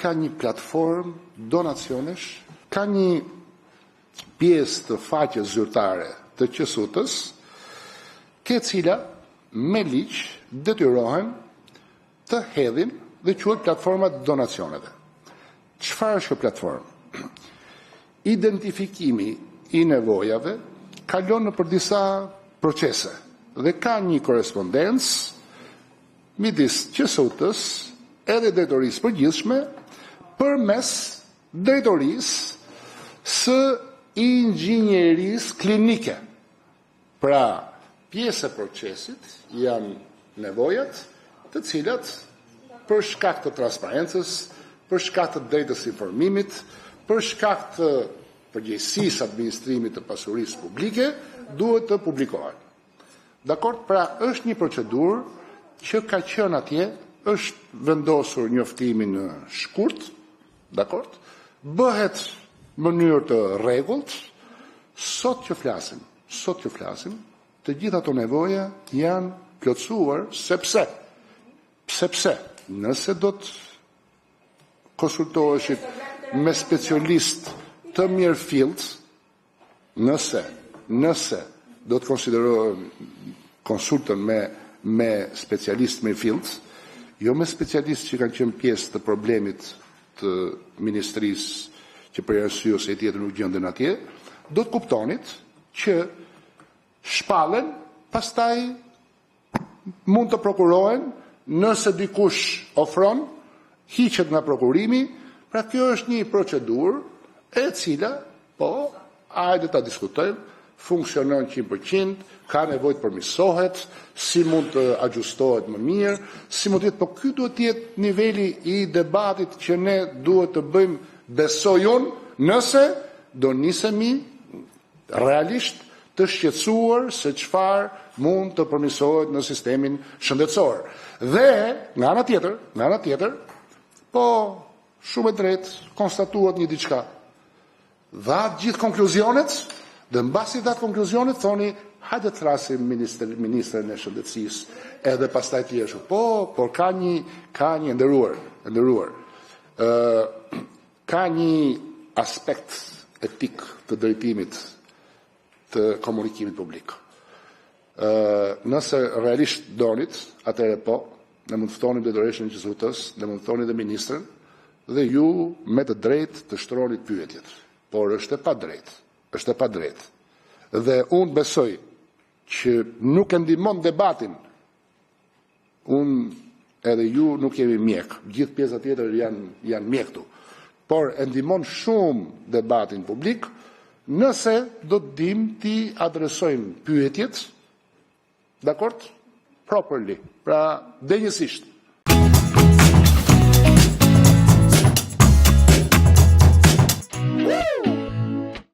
ka një platformë donacionesh, ka një pjesë të faqes zyrtare të QSUT-s, ke cila me ligj detyrohen të hedhin dhe quhet platforma të donacioneve. Çfarë është kjo platformë? Identifikimi i nevojave kalon nëpër disa procese dhe ka një korrespondencë midis QSUT-s edhe drejtorisë përgjithshme përmes drejtorisë së inxhinierisë klinike. Pra, pjesë e procesit janë nevojat të cilat për shkak të transparencës, për shkak të drejtës informimit, për shkak të përgjegjësisë administrimit të pasurisë publike, duhet të publikohen. Dakor? Pra, është një procedurë që ka qenë atje, është vendosur njoftimi në shkurt, dakor? Bëhet në mënyrë të rregullt, sot që flasim, të gjitha ato nevoja janë plotësuar sepse nëse do të konsultoheshit me specialist të mirëfillt, nëse do të konsiderohen konsultën me specialist mirëfillt, jo me specialist që kanë qenë pjesë të problemit të ministrisë që për arsye ose tjetër nuk gjenden atje, do të kuptonit që shpallen, pastaj mund të prokurohen nëse dikush ofron, hiqet nga prokurimi, pra kjo është një procedurë e cila, po, hajde ta diskutojmë, funksionon 100%, ka nevojë të përmirësohet, si mund të ajustohet më mirë, si mund të jetë, po ky duhet të jetë niveli i debatit që ne duhet të bëjmë, besoj unë, nëse do nisemi realisht të shqetësuar se çfarë mund të përmirësohet në sistemin shëndetësor. Dhe nga ana tjetër, po shumë e drejtë konstatuat një diçka. Dha gjithë konkluzionet, dhe mbasi dha konkluzionet thoni hajde të thrasim ministrin e shëndetësisë edhe pastaj tjerë. Por ka një nderuar. Ka një aspekt etik të drejtimit të komunikimit publik. Nëse realisht donit, atëherë po, ne mund të ftonim drejtoreshën e QSUT-s, ne mund të ftonim dhe ministrin, dhe ju me të drejtë të shtronit pyetjet. Por është e pa drejtë. Dhe unë besoj që nuk e ndihmon debatin. Unë edhe ju nuk jemi mjek, gjithë pjesa tjetër janë mjektu. Por e ndihmon shumë debatin publik, nëse do të dim ti adresojmë pyetjet, dakord? Properly, pra denjësisht.